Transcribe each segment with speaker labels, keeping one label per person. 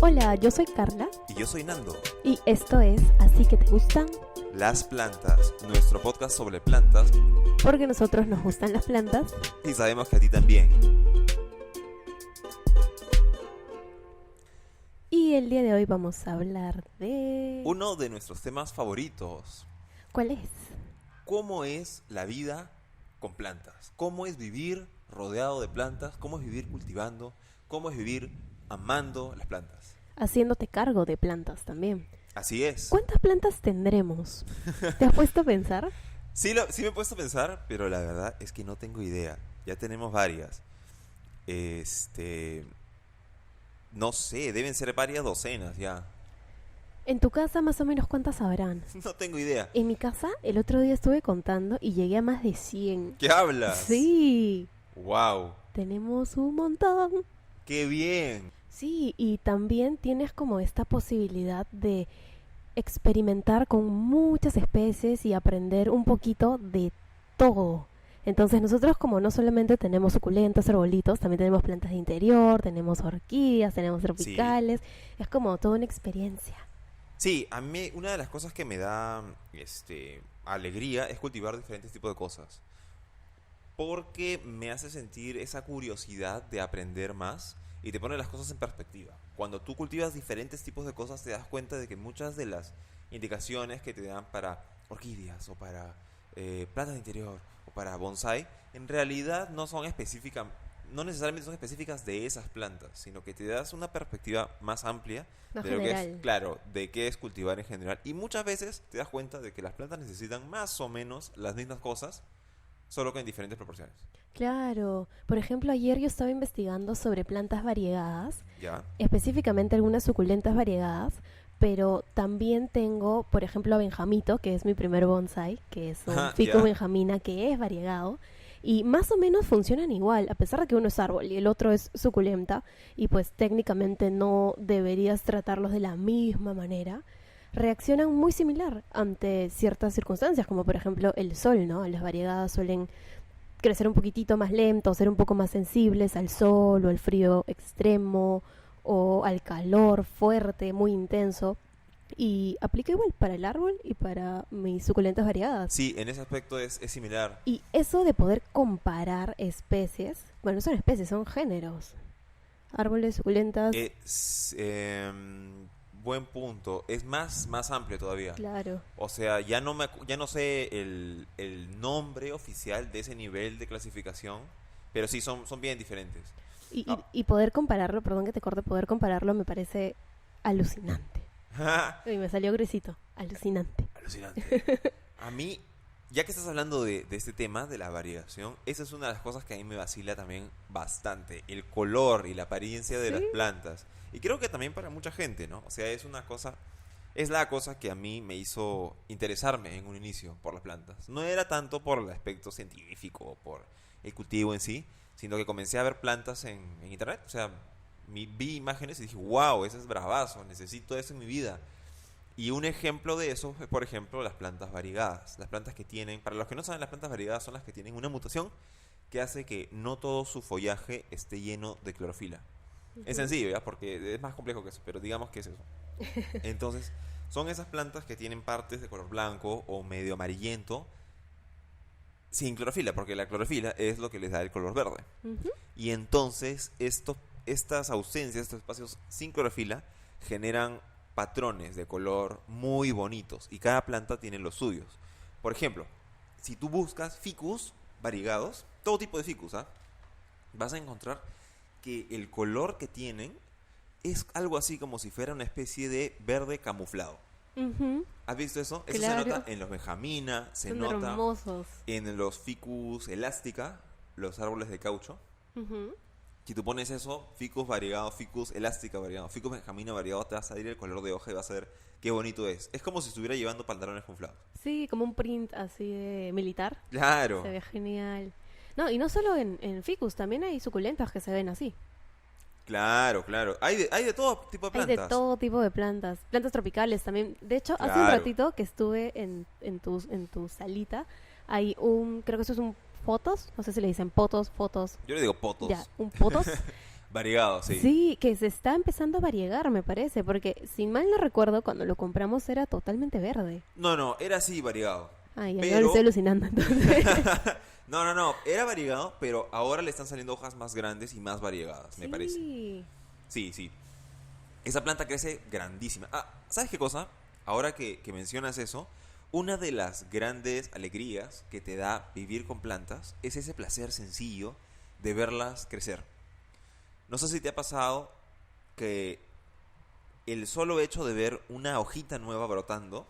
Speaker 1: Hola, yo soy Carla
Speaker 2: Y yo soy Nando.
Speaker 1: y esto es Así que te gustan,
Speaker 2: Las Plantas, nuestro podcast sobre plantas,
Speaker 1: porque a nosotros nos gustan las plantas.
Speaker 2: y sabemos que a ti también.
Speaker 1: Y el día de hoy vamos a hablar de...
Speaker 2: Uno de nuestros temas favoritos.
Speaker 1: ¿Cuál es?
Speaker 2: ¿Cómo es la vida con plantas? ¿Cómo es vivir rodeado de plantas? ¿Cómo es vivir cultivando? ¿Cómo es vivir amando las plantas?
Speaker 1: Haciéndote cargo de plantas también.
Speaker 2: Así es.
Speaker 1: ¿Cuántas plantas tendremos? ¿Te has puesto a pensar?
Speaker 2: Sí me he puesto a pensar, pero la verdad es que no tengo idea. Ya tenemos varias. No sé, deben ser varias docenas ya.
Speaker 1: En tu casa más o menos cuántas habrán.
Speaker 2: No tengo idea.
Speaker 1: En mi casa el otro día estuve contando y llegué a más de 100.
Speaker 2: ¿Qué hablas?
Speaker 1: Sí,
Speaker 2: Wow,
Speaker 1: tenemos un montón.
Speaker 2: qué bien.
Speaker 1: Sí, y también tienes como esta posibilidad de experimentar con muchas especies y aprender un poquito de todo. Entonces nosotros como no solamente tenemos suculentas, arbolitos, también tenemos plantas de interior, tenemos orquídeas, tenemos tropicales, es como toda una experiencia.
Speaker 2: Sí, a mí una de las cosas que me da alegría es cultivar diferentes tipos de cosas. Porque me hace sentir esa curiosidad de aprender más y te pone las cosas en perspectiva. Cuando tú cultivas diferentes tipos de cosas te das cuenta de que muchas de las indicaciones que te dan para orquídeas o para plantas de interior o para bonsai en realidad no son específicas, no necesariamente son específicas de esas plantas, sino que te das una perspectiva más amplia
Speaker 1: Más
Speaker 2: de lo que es,
Speaker 1: general.
Speaker 2: claro, de qué es cultivar en general. Y muchas veces te das cuenta de que las plantas necesitan más o menos las mismas cosas, solo que en diferentes proporciones.
Speaker 1: Claro, por ejemplo ayer yo estaba investigando sobre plantas variegadas,
Speaker 2: ¿Ya?
Speaker 1: específicamente algunas suculentas variegadas, pero también tengo, por ejemplo, a Benjamito, que es mi primer bonsai, que es un
Speaker 2: Ajá,
Speaker 1: fico
Speaker 2: ya.
Speaker 1: benjamina que es variegado, y más o menos funcionan igual, a pesar de que uno es árbol y el otro es suculenta, y pues técnicamente no deberías tratarlos de la misma manera, reaccionan muy similar ante ciertas circunstancias, como por ejemplo el sol, ¿no? Las variegadas suelen crecer un poquitito más lento, ser un poco más sensibles al sol o al frío extremo o al calor fuerte, muy intenso. Y aplica igual para el árbol y para mis suculentas variadas.
Speaker 2: Sí, en ese aspecto es similar.
Speaker 1: Y eso de poder comparar especies, bueno, no son especies, son géneros. Árboles, suculentas,
Speaker 2: Buen punto. Es más amplio todavía.
Speaker 1: claro.
Speaker 2: O sea, ya no sé el nombre oficial de ese nivel de clasificación, pero sí son bien diferentes. Ah.
Speaker 1: Y poder compararlo, perdón que te corte, poder compararlo me parece alucinante. Y me salió gruesito, alucinante.
Speaker 2: Alucinante. A mí, ya que estás hablando de este tema, de la variegación, esa es una de las cosas que a mí me vacila también bastante. El color y la apariencia de las
Speaker 1: Sí.
Speaker 2: plantas. Y creo que también para mucha gente, ¿no? O sea, es la cosa que a mí me hizo interesarme en un inicio por las plantas. No era tanto por el aspecto científico o por el cultivo en sí, sino que comencé a ver plantas en internet. O sea, vi imágenes y dije, wow, ese es bravazo, necesito eso en mi vida. Y un ejemplo de eso es, por ejemplo, las plantas variegadas. Las plantas que tienen, para los que no saben, las plantas variegadas son las que tienen una mutación que hace que no todo su follaje esté lleno de clorofila. Es sencillo, ¿ya? Porque es más complejo que eso, pero digamos que es eso. Entonces, son esas plantas que tienen partes de color blanco o medio amarillento sin clorofila, porque la clorofila es lo que les da el color verde.
Speaker 1: Ujú.
Speaker 2: Y entonces estas ausencias, estos espacios sin clorofila, generan patrones de color muy bonitos. Y cada planta tiene los suyos. Por ejemplo, si tú buscas ficus variegados, todo tipo de ficus, ¿ah? Vas a encontrar que el color que tienen es algo así como si fuera una especie de verde camuflado.
Speaker 1: Ujú.
Speaker 2: ¿Has visto eso? Eso
Speaker 1: Claro.
Speaker 2: se nota en los benjamina, se
Speaker 1: Son
Speaker 2: nota
Speaker 1: hermosos.
Speaker 2: en los ficus elástica, los árboles de caucho.
Speaker 1: Ujú.
Speaker 2: Si tú pones eso, ficus variegado, ficus elástica variegado, ficus benjamina variegado, te va a salir el color de hoja y vas a ver qué bonito es. Es como si estuviera llevando pantalones camuflados.
Speaker 1: Sí, como un print así de militar.
Speaker 2: Claro,
Speaker 1: Se ve genial. No, y no solo en ficus, también hay suculentas que se ven así.
Speaker 2: claro. Hay de todo tipo de
Speaker 1: Hay
Speaker 2: plantas.
Speaker 1: de todo tipo de plantas. Plantas tropicales también. De hecho, hace un
Speaker 2: Claro.
Speaker 1: ratito que estuve en tu salita, hay un, creo que eso es un potos, no sé si le dicen potos,
Speaker 2: Yo le digo potos.
Speaker 1: ya, un potos,
Speaker 2: Variegado, sí.
Speaker 1: Sí, que se está empezando a variegar, me parece, porque si mal no recuerdo, cuando lo compramos era totalmente verde.
Speaker 2: No, no, era así variegado.
Speaker 1: Ay, ya no lo
Speaker 2: Pero...
Speaker 1: estoy alucinando entonces.
Speaker 2: No, no, no, era variegado, pero ahora le están saliendo hojas más grandes y más variegadas, me parece.
Speaker 1: Sí.
Speaker 2: Sí, sí. Esa planta crece grandísima. Ah, ¿sabes qué cosa? Ahora que mencionas eso, una de las grandes alegrías que te da vivir con plantas es ese placer sencillo de verlas crecer. No sé si te ha pasado que el solo hecho de ver una hojita nueva brotando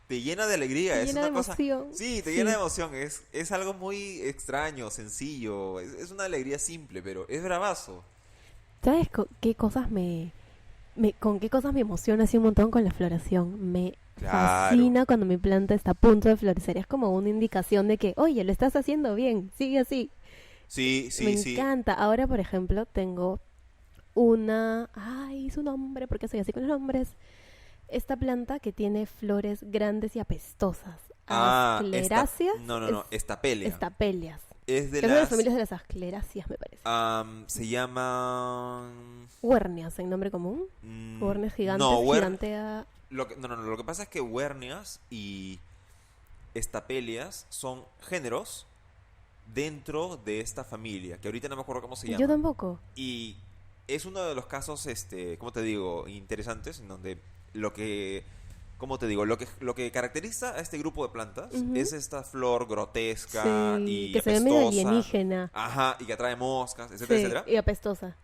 Speaker 2: te llena de alegría.
Speaker 1: Te
Speaker 2: Es
Speaker 1: llena de
Speaker 2: una cosa...
Speaker 1: emoción.
Speaker 2: Sí, te
Speaker 1: Sí.
Speaker 2: llena de emoción. Es algo muy extraño, sencillo. Es una alegría simple, pero es bravazo.
Speaker 1: ¿Sabes qué cosas con qué cosas me emociona así un montón con la floración? Me
Speaker 2: Claro.
Speaker 1: fascina cuando mi planta está a punto de florecer. Es como una indicación de que, oye, lo estás haciendo bien, sigue así.
Speaker 2: Sí,
Speaker 1: Me
Speaker 2: sí, sí.
Speaker 1: encanta. Ahora, por ejemplo, tengo una... Ay, su nombre, ¿por qué soy así con los nombres? Esta planta que tiene flores grandes y apestosas.
Speaker 2: Ah,
Speaker 1: Ascleráceas.
Speaker 2: no, no, no, estapelia.
Speaker 1: Estapelias.
Speaker 2: Es de
Speaker 1: Que es una de las
Speaker 2: las...
Speaker 1: familias de las ascleráceas, me parece.
Speaker 2: se llama...
Speaker 1: Huernias en nombre común. Huernias gigantes,
Speaker 2: no,
Speaker 1: gigantea...
Speaker 2: no, no, no, lo que pasa es que huernias y estapelias son géneros dentro de esta familia, que ahorita no me acuerdo cómo se
Speaker 1: Yo
Speaker 2: llama.
Speaker 1: tampoco.
Speaker 2: Y es uno de los casos, ¿cómo te digo? Interesantes, en donde lo que, ¿cómo te digo? Lo que caracteriza a este grupo de plantas
Speaker 1: Ujú.
Speaker 2: es esta flor grotesca
Speaker 1: Sí,
Speaker 2: y
Speaker 1: que se ve medio
Speaker 2: apestosa.
Speaker 1: alienígena.
Speaker 2: Ajá, y que atrae moscas, etcétera,
Speaker 1: Sí,
Speaker 2: etcétera.
Speaker 1: y apestosa.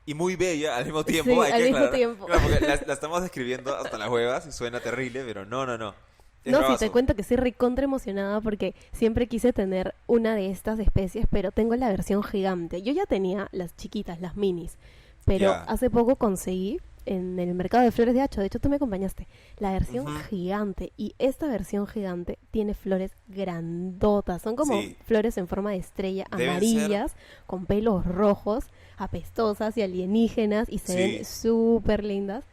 Speaker 2: Y muy bella al mismo tiempo,
Speaker 1: Sí,
Speaker 2: hay
Speaker 1: al
Speaker 2: que
Speaker 1: mismo
Speaker 2: aclarar.
Speaker 1: tiempo.
Speaker 2: Claro, porque la estamos describiendo hasta las huevas y suena terrible, pero no, no, no. Es
Speaker 1: No, sí,
Speaker 2: bravazo.
Speaker 1: te cuento que estoy recontra emocionada porque siempre quise tener una de estas especies, pero tengo la versión gigante. Yo ya tenía las chiquitas, las minis, pero
Speaker 2: Ya.
Speaker 1: hace poco conseguí en el mercado de flores de Hacho, de hecho tú me acompañaste, la versión
Speaker 2: Ujú.
Speaker 1: gigante. Y esta versión gigante tiene flores grandotas, son como
Speaker 2: Sí.
Speaker 1: flores en forma de estrella,
Speaker 2: Deben
Speaker 1: amarillas, con pelos rojos, apestosas y alienígenas, y se
Speaker 2: Sí.
Speaker 1: ven súper lindas.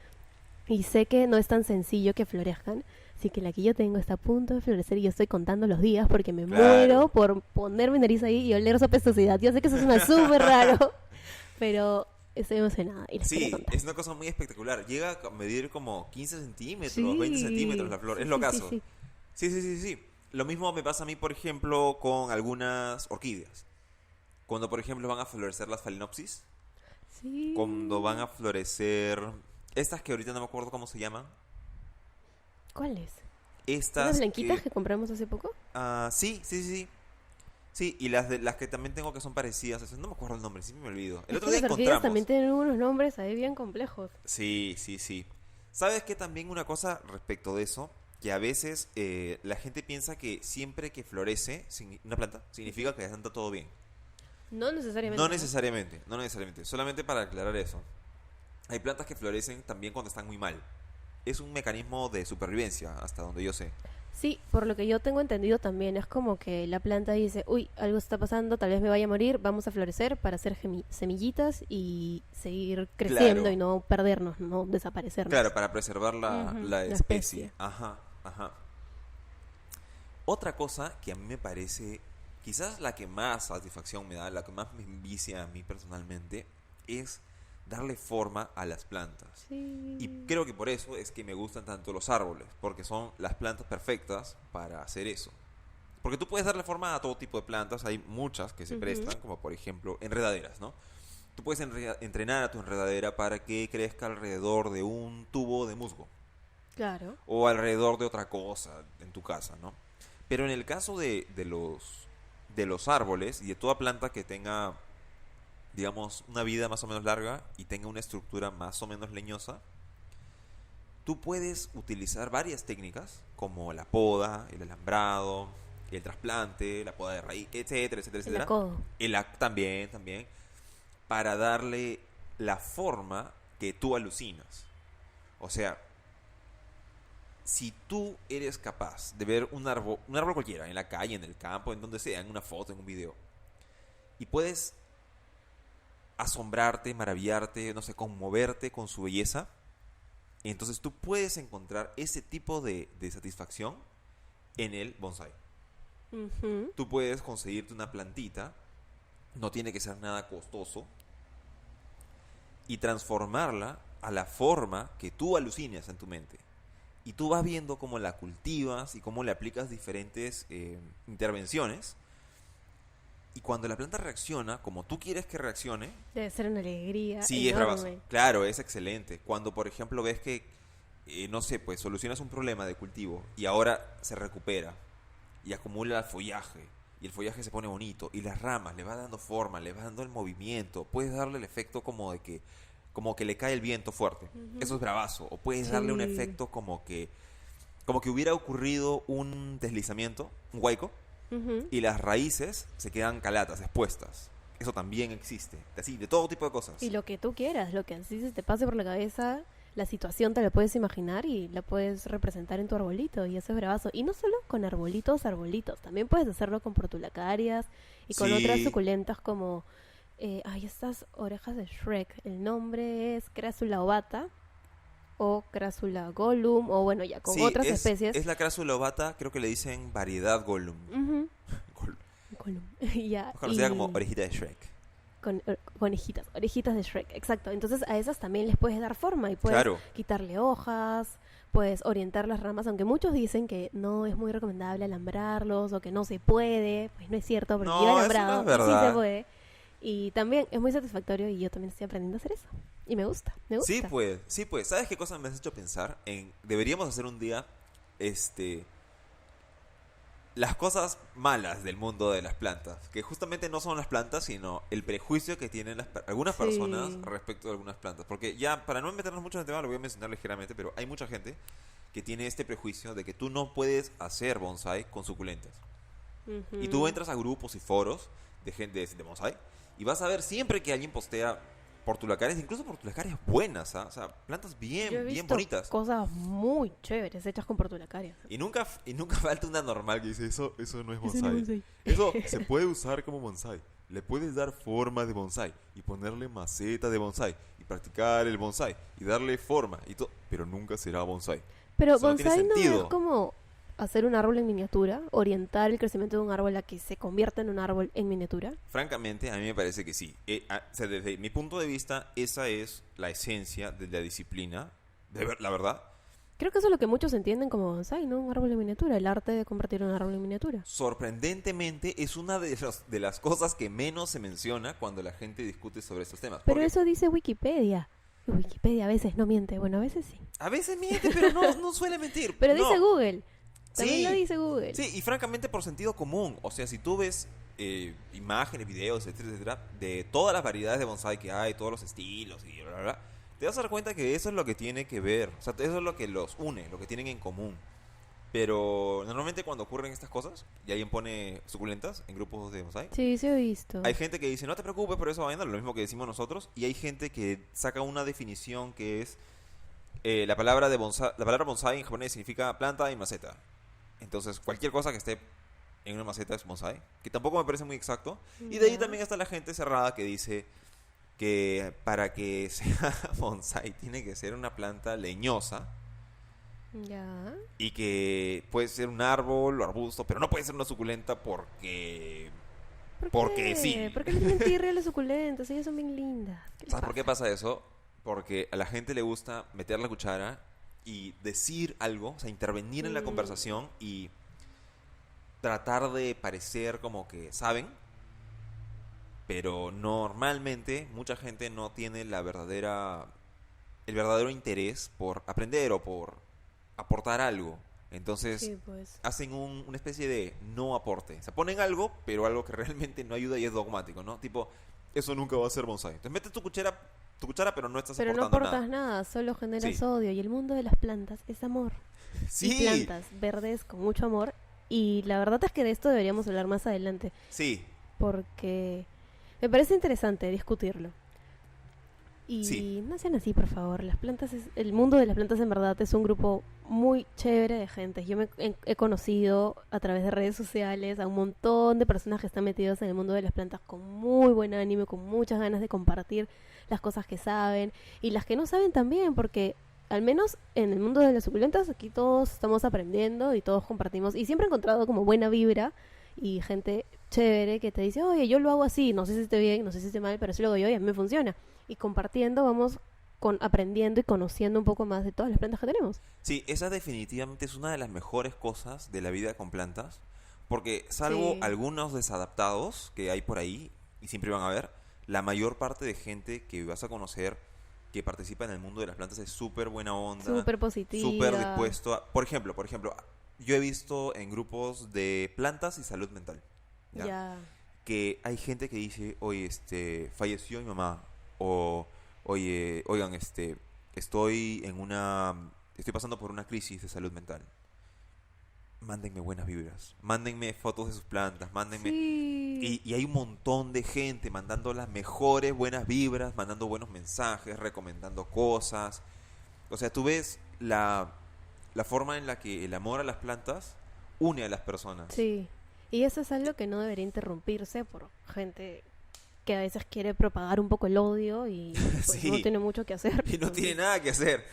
Speaker 1: Y sé que no es tan sencillo que florezcan. Así que la que yo tengo está a punto de florecer y yo estoy contando los días porque me
Speaker 2: Claro.
Speaker 1: muero por poner mi nariz ahí y oler su apestosidad. Yo sé que eso suena súper raro, pero estoy emocionada y les
Speaker 2: Sí,
Speaker 1: quiero contar.
Speaker 2: es una cosa muy espectacular. Llega a medir como 15 centímetros,
Speaker 1: Sí,
Speaker 2: 20 centímetros la flor.
Speaker 1: sí,
Speaker 2: Es
Speaker 1: sí,
Speaker 2: locazo.
Speaker 1: sí,
Speaker 2: Sí, sí, sí, sí. Lo mismo me pasa a mí, por ejemplo, con algunas orquídeas. Cuando, por ejemplo, van a florecer las Phalaenopsis.
Speaker 1: sí.
Speaker 2: Cuando van a florecer... Estas que ahorita no me acuerdo cómo se llaman.
Speaker 1: ¿Cuáles?
Speaker 2: Estas
Speaker 1: ¿Las blanquitas que compramos hace poco?
Speaker 2: sí, sí, sí, sí. Sí, y las que también tengo que son parecidas. No me acuerdo el nombre, sí me olvido. El
Speaker 1: Es
Speaker 2: otro
Speaker 1: que
Speaker 2: día
Speaker 1: las orquídeas
Speaker 2: encontramos.
Speaker 1: también tienen unos nombres ahí bien complejos.
Speaker 2: Sí, sí, sí. ¿Sabes qué? También una cosa respecto de eso, que a veces la gente piensa que siempre que florece una planta, significa que anda todo bien.
Speaker 1: No necesariamente.
Speaker 2: No necesariamente, no necesariamente. Solamente para aclarar eso. Hay plantas que florecen también cuando están muy mal. Es un mecanismo de supervivencia, hasta donde yo sé.
Speaker 1: Sí, por lo que yo tengo entendido también, es como que la planta dice, uy, algo está pasando, tal vez me vaya a morir, vamos a florecer para hacer semillitas y seguir creciendo
Speaker 2: Claro.
Speaker 1: y no perdernos, no desaparecernos.
Speaker 2: Claro, para preservar la,
Speaker 1: Ujú,
Speaker 2: la
Speaker 1: la
Speaker 2: especie.
Speaker 1: especie.
Speaker 2: Ajá, ajá. Otra cosa que a mí me parece, quizás la que más satisfacción me da, la que más me envicia a mí personalmente, es darle forma a las plantas.
Speaker 1: Sí.
Speaker 2: Y creo que por eso es que me gustan tanto los árboles, porque son las plantas perfectas para hacer eso. Porque tú puedes darle forma a todo tipo de plantas, hay muchas que se
Speaker 1: Ujú.
Speaker 2: prestan, como por ejemplo enredaderas, ¿no? Tú puedes entrenar a tu enredadera para que crezca alrededor de un tubo de musgo
Speaker 1: Claro.
Speaker 2: o alrededor de otra cosa en tu casa, ¿no? Pero en el caso de los árboles y de toda planta que tenga, digamos, una vida más o menos larga y tenga una estructura más o menos leñosa, tú puedes utilizar varias técnicas como la poda, el alambrado, el trasplante, la poda de raíz, etcétera, etcétera,
Speaker 1: El
Speaker 2: etcétera.
Speaker 1: acodo.
Speaker 2: También, también, para darle la forma que tú alucinas. O sea, si tú eres capaz de ver un árbol cualquiera, en la calle, en el campo, en donde sea, en una foto, en un video, y puedes asombrarte, maravillarte, no sé, conmoverte con su belleza, entonces tú puedes encontrar ese tipo de satisfacción en el bonsai.
Speaker 1: Ujú.
Speaker 2: Tú puedes conseguirte una plantita, no tiene que ser nada costoso, y transformarla a la forma que tú alucines en tu mente. Y tú vas viendo cómo la cultivas y cómo le aplicas diferentes intervenciones. Y cuando la planta reacciona como tú quieres que reaccione,
Speaker 1: Debe ser una alegría
Speaker 2: sí, es
Speaker 1: enorme.
Speaker 2: bravazo. Claro, es excelente. Cuando, por ejemplo, ves que, no sé, pues solucionas un problema de cultivo y ahora se recupera y acumula el follaje y el follaje se pone bonito y las ramas le va dando forma, le va dando el movimiento, puedes darle el efecto como que le cae el viento fuerte.
Speaker 1: Ujú.
Speaker 2: Eso es bravazo. O puedes darle un
Speaker 1: Sí.
Speaker 2: efecto como que hubiera ocurrido un deslizamiento, un huaico,
Speaker 1: Ujú.
Speaker 2: y las raíces se quedan calatas, expuestas. Eso también existe. Así, de todo tipo de cosas.
Speaker 1: Y lo que tú quieras, lo que así se te pase por la cabeza, la situación te la puedes imaginar y la puedes representar en tu arbolito, y eso es bravazo. Y no solo con arbolitos, también puedes hacerlo con portulacarias y con otras
Speaker 2: Sí.
Speaker 1: suculentas como, estas orejas de Shrek. El nombre es Crassula ovata o Crassula gollum, o bueno, ya con
Speaker 2: Sí,
Speaker 1: otras especies.
Speaker 2: es la Crassula ovata, creo que le dicen variedad Gollum.
Speaker 1: Ujú.
Speaker 2: Gollum.
Speaker 1: Gollum. Ya,
Speaker 2: Conocida
Speaker 1: y-
Speaker 2: como orejita de Shrek.
Speaker 1: con orejitas de Shrek, exacto. Entonces a esas también les puedes dar forma y puedes
Speaker 2: Claro.
Speaker 1: quitarle hojas, puedes orientar las ramas, aunque muchos dicen que no es muy recomendable alambrarlos o que no se puede, pues no es cierto, porque
Speaker 2: No,
Speaker 1: yo he
Speaker 2: eso no
Speaker 1: alambrado
Speaker 2: es
Speaker 1: y sí
Speaker 2: verdad.
Speaker 1: se puede. Y también es muy satisfactorio y yo también estoy aprendiendo a hacer eso. Y me gusta, me gusta.
Speaker 2: Sí, pues. ¿Sabes qué cosa me has hecho pensar? Deberíamos hacer un día, las cosas malas del mundo de las plantas, que justamente no son las plantas, sino el prejuicio que tienen algunas
Speaker 1: Sí.
Speaker 2: personas respecto de algunas plantas. Porque ya, para no meternos mucho en el tema, lo voy a mencionar ligeramente, pero hay mucha gente que tiene este prejuicio de que tú no puedes hacer bonsai con suculentas. Y tú
Speaker 1: Ujú.
Speaker 2: entras a grupos y foros de gente de bonsai y vas a ver siempre que alguien postea portulacares, incluso portulacares buenas, ¿ah? O sea, plantas
Speaker 1: Yo he
Speaker 2: bien, bien
Speaker 1: visto
Speaker 2: bonitas.
Speaker 1: cosas muy chéveres hechas con portulacarias.
Speaker 2: Y nunca falta una normal que dice, eso no es
Speaker 1: Ese no es
Speaker 2: bonsai.
Speaker 1: bonsai.
Speaker 2: Eso se puede usar como bonsai. Le puedes dar forma de bonsai y ponerle maceta de bonsai y practicar el bonsai y darle forma y todo, pero nunca será bonsai.
Speaker 1: Pero
Speaker 2: Eso no tiene
Speaker 1: bonsai no
Speaker 2: sentido.
Speaker 1: es como hacer un árbol en miniatura, orientar el crecimiento de un árbol a que se convierta en un árbol en miniatura.
Speaker 2: Francamente, a mí me parece que sí. O sea, desde mi punto de vista, esa es la esencia de la disciplina, la verdad.
Speaker 1: Creo que eso es lo que muchos entienden como bonsai, ¿no? Un árbol en miniatura, el arte de convertir un árbol en miniatura.
Speaker 2: Sorprendentemente, es una de las cosas que menos se menciona cuando la gente discute sobre estos temas.
Speaker 1: Pero
Speaker 2: Porque
Speaker 1: eso dice Wikipedia. Y Wikipedia a veces no miente, bueno, a veces sí.
Speaker 2: a veces miente, pero no suele mentir.
Speaker 1: Pero
Speaker 2: No.
Speaker 1: dice Google. También
Speaker 2: Sí.
Speaker 1: lo dice Google.
Speaker 2: Sí, y francamente por sentido común. O sea, si tú ves imágenes, videos, etcétera, etcétera, de todas las variedades de bonsai que hay, todos los estilos y bla, bla, bla, te vas a dar cuenta que eso es lo que tiene que ver. O sea, eso es lo que los une, lo que tienen en común. Pero normalmente cuando ocurren estas cosas y alguien pone suculentas en grupos de bonsai,
Speaker 1: Sí, sí he visto.
Speaker 2: hay gente que dice, no te preocupes por eso, vaina, lo mismo que decimos nosotros. Y hay gente que saca una definición que es la palabra bonsai en japonés significa planta y maceta. Entonces, cualquier cosa que esté en una maceta es bonsai, que tampoco me parece muy exacto. Y de ahí
Speaker 1: Ya.
Speaker 2: también está la gente cerrada que dice que para que sea bonsai tiene que ser una planta leñosa
Speaker 1: Ya.
Speaker 2: y que puede ser un árbol o arbusto, pero no puede ser una suculenta porque...
Speaker 1: ¿Por
Speaker 2: Porque
Speaker 1: qué?
Speaker 2: sí.
Speaker 1: ¿Por qué le tienen tirria a las suculentas? Ellas son bien lindas. ¿Qué les
Speaker 2: ¿Sabes por qué
Speaker 1: pasa?
Speaker 2: pasa eso? Porque a la gente le gusta meter la cuchara y decir algo, o sea, intervenir en la
Speaker 1: Mm.
Speaker 2: conversación y tratar de parecer como que saben, pero normalmente mucha gente no tiene el verdadero interés por aprender o por aportar algo. Entonces
Speaker 1: Sí, pues.
Speaker 2: hacen una especie de no aporte. O sea, ponen algo, pero algo que realmente no ayuda y es dogmático, ¿no? Tipo, eso nunca va a ser bonsai. Entonces metes tu cuchara, pero no estás
Speaker 1: Pero no
Speaker 2: aportando
Speaker 1: aportas
Speaker 2: nada.
Speaker 1: nada, solo generas
Speaker 2: Sí.
Speaker 1: odio. Y el mundo de las plantas es amor.
Speaker 2: Sí,
Speaker 1: Y plantas verdes con mucho amor. Y la verdad es que de esto deberíamos hablar más adelante.
Speaker 2: sí,
Speaker 1: Porque me parece interesante discutirlo. Y
Speaker 2: Sí.
Speaker 1: no sean así, por favor. El mundo de las plantas en verdad es un grupo muy chévere de gente. Yo he conocido a través de redes sociales a un montón de personas que están metidas en el mundo de las plantas con muy buen ánimo, con muchas ganas de compartir las cosas que saben y las que no saben también, porque al menos en el mundo de las suculentas aquí todos estamos aprendiendo y todos compartimos. Y siempre he encontrado como buena vibra y gente chévere que te dice, oye, yo lo hago así, no sé si esté bien, no sé si esté mal, pero así lo hago yo y a mí me funciona. Y compartiendo vamos aprendiendo y conociendo un poco más de todas las plantas que tenemos.
Speaker 2: Sí, esa definitivamente es una de las mejores cosas de la vida con plantas, porque salvo
Speaker 1: Sí,
Speaker 2: algunos desadaptados que hay por ahí, y siempre van a haber, la mayor parte de gente que vas a conocer que participa en el mundo de las plantas es súper buena onda,
Speaker 1: súper
Speaker 2: súper
Speaker 1: positiva.
Speaker 2: dispuesto a... Por ejemplo, yo he visto en grupos de plantas y salud mental, ¿ya?
Speaker 1: Ya,
Speaker 2: Que hay gente que dice, oye, falleció mi mamá, o, oye, oigan, estoy pasando por una crisis de salud mental. Mándenme buenas vibras, mándenme fotos de sus plantas, mándenme...
Speaker 1: sí,
Speaker 2: Y hay un montón de gente mandando las mejores buenas vibras, mandando buenos mensajes, recomendando cosas. O sea, tú ves la forma en la que el amor a las plantas une a las personas.
Speaker 1: sí. Y eso es algo que no debería interrumpirse por gente que a veces quiere propagar un poco el odio y pues no
Speaker 2: Sí,
Speaker 1: tiene mucho que hacer.
Speaker 2: y no tiene
Speaker 1: Entonces,
Speaker 2: nada que hacer.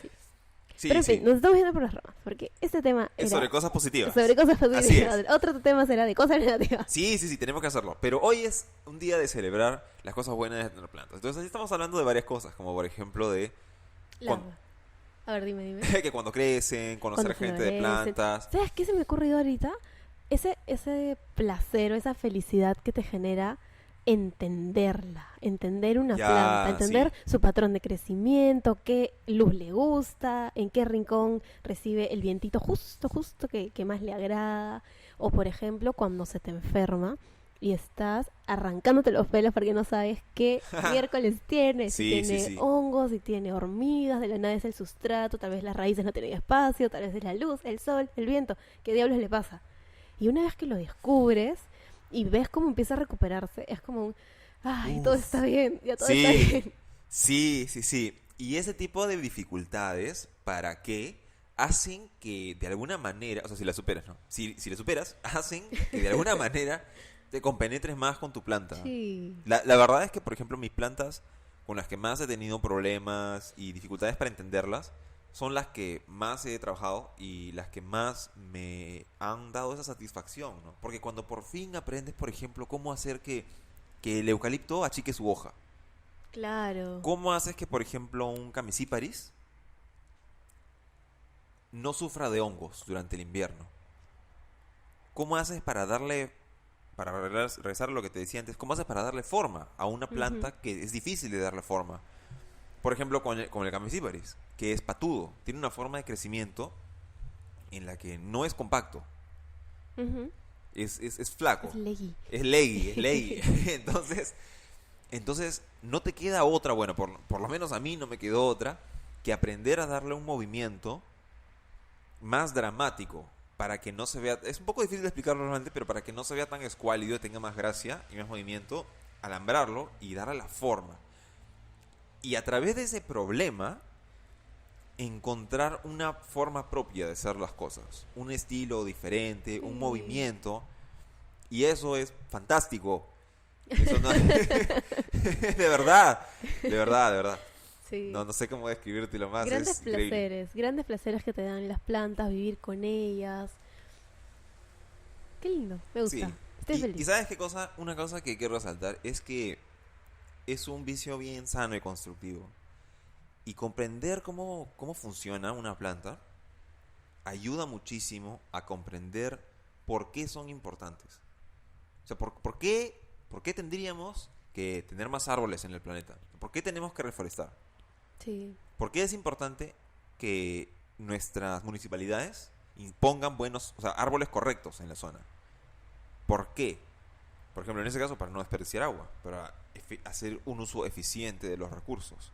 Speaker 1: sí. Pero
Speaker 2: Sí,
Speaker 1: en fin,
Speaker 2: sí.
Speaker 1: nos estamos yendo por las ramas, porque este tema
Speaker 2: Es
Speaker 1: era
Speaker 2: sobre cosas positivas.
Speaker 1: sobre cosas
Speaker 2: Así
Speaker 1: positivas.
Speaker 2: es.
Speaker 1: Otro tema será de cosas negativas.
Speaker 2: Sí, sí, sí, tenemos que hacerlo. Pero hoy es un día de celebrar las cosas buenas de tener plantas. Entonces, ahí estamos hablando de varias cosas, como por ejemplo de
Speaker 1: La-
Speaker 2: cuan-
Speaker 1: A ver, dime.
Speaker 2: que cuando crecen, conocer
Speaker 1: Cuando
Speaker 2: gente de
Speaker 1: florecen.
Speaker 2: plantas.
Speaker 1: ¿Sabes qué se me ha ocurrido ahorita? Ese placer o esa felicidad que te genera entenderla, entender una planta,
Speaker 2: Ya,
Speaker 1: entender
Speaker 2: sí.
Speaker 1: su patrón de crecimiento, qué luz le gusta, en qué rincón recibe el vientito justo que más le agrada. O por ejemplo, cuando se te enferma y estás arrancándote los pelos porque no sabes qué miércoles tiene, si
Speaker 2: Sí, sí,
Speaker 1: tiene
Speaker 2: sí.
Speaker 1: hongos, si tiene hormigas, de la nada es el sustrato, tal vez las raíces no tienen espacio, tal vez es la luz, el sol, el viento, ¿qué diablos le pasa? Y una vez que lo descubres y ves cómo empieza a recuperarse, es como un, ay, todo
Speaker 2: Uf.
Speaker 1: está bien, ya todo está
Speaker 2: Sí,
Speaker 1: bien.
Speaker 2: sí, sí, sí. Y ese tipo de dificultades, ¿para qué? Hacen que de alguna manera, o sea, si la superas, ¿no? Si la superas, hacen que de alguna manera te compenetres más con tu planta.
Speaker 1: Sí,
Speaker 2: La verdad es que, por ejemplo, mis plantas con las que más he tenido problemas y dificultades para entenderlas son las que más he trabajado y las que más me han dado esa satisfacción, ¿no? Porque cuando por fin aprendes, por ejemplo, cómo hacer que el eucalipto achique su hoja.
Speaker 1: claro.
Speaker 2: ¿Cómo haces que, por ejemplo, un Camisiparis no sufra de hongos durante el invierno? ¿Cómo haces para darle, para regresar a lo que te decía antes, cómo haces para darle forma a una
Speaker 1: Ujú,
Speaker 2: planta que es difícil de darle forma? Por ejemplo, con el Camisiparis, que es patudo, tiene una forma de crecimiento en la que no es compacto,
Speaker 1: ujú.
Speaker 2: es flaco,
Speaker 1: Es leggy.
Speaker 2: es leggy, es leggy. Entonces, no te queda otra, bueno, por lo menos a mí no me quedó otra, que aprender a darle un movimiento más dramático para que no se vea, es un poco difícil de explicarlo realmente, pero para que no se vea tan escuálido, tenga más gracia y más movimiento, alambrarlo y darle la forma. Y a través de ese problema, encontrar una forma propia de hacer las cosas, un estilo diferente, un
Speaker 1: Sí.
Speaker 2: movimiento, y eso es fantástico. Eso no de verdad, de verdad, de verdad.
Speaker 1: Sí.
Speaker 2: No sé cómo describírtelo más, es increíble.
Speaker 1: Grandes placeres que te dan las plantas, vivir con ellas. Qué lindo, me gusta.
Speaker 2: Sí.
Speaker 1: Estoy
Speaker 2: Y
Speaker 1: feliz.
Speaker 2: ¿sabes qué cosa? Una cosa que quiero resaltar es que es un vicio bien sano y constructivo. Y comprender cómo funciona una planta ayuda muchísimo a comprender por qué son importantes. O sea, ¿por qué tendríamos que tener más árboles en el planeta? ¿Por qué tenemos que reforestar?
Speaker 1: Sí.
Speaker 2: ¿Por qué es importante que nuestras municipalidades impongan buenos, o sea, árboles correctos en la zona? ¿Por qué? Por ejemplo, en ese caso, para no desperdiciar agua, para hacer un uso eficiente de los recursos.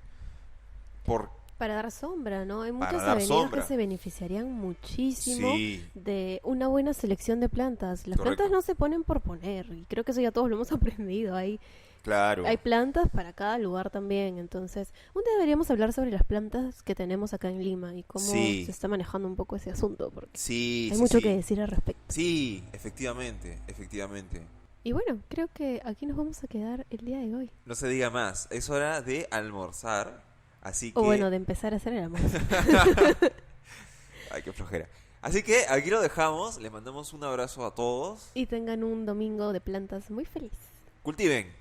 Speaker 2: Por,
Speaker 1: Para dar sombra, ¿no? Hay
Speaker 2: para
Speaker 1: muchas
Speaker 2: dar
Speaker 1: avenidas que
Speaker 2: sombra.
Speaker 1: se beneficiarían muchísimo
Speaker 2: Sí,
Speaker 1: de una buena selección de plantas. Las plantas
Speaker 2: correcto.
Speaker 1: no se ponen por poner, y creo que eso ya todos lo hemos aprendido. Hay
Speaker 2: Claro.
Speaker 1: plantas para cada lugar también. Entonces, un día deberíamos hablar sobre las plantas que tenemos acá en Lima y cómo se
Speaker 2: Sí,
Speaker 1: está manejando un poco ese asunto, porque
Speaker 2: sí,
Speaker 1: hay
Speaker 2: sí,
Speaker 1: mucho que
Speaker 2: sí.
Speaker 1: decir al respecto.
Speaker 2: Sí, efectivamente, efectivamente.
Speaker 1: Y bueno, creo que aquí nos vamos a quedar el día de hoy.
Speaker 2: No se diga más, es hora de almorzar, así
Speaker 1: O bueno,
Speaker 2: que...
Speaker 1: de empezar a hacer el amor.
Speaker 2: Ay, qué flojera. Así que aquí lo dejamos. Les mandamos un abrazo a todos.
Speaker 1: Y tengan un domingo de plantas muy feliz.
Speaker 2: Cultiven.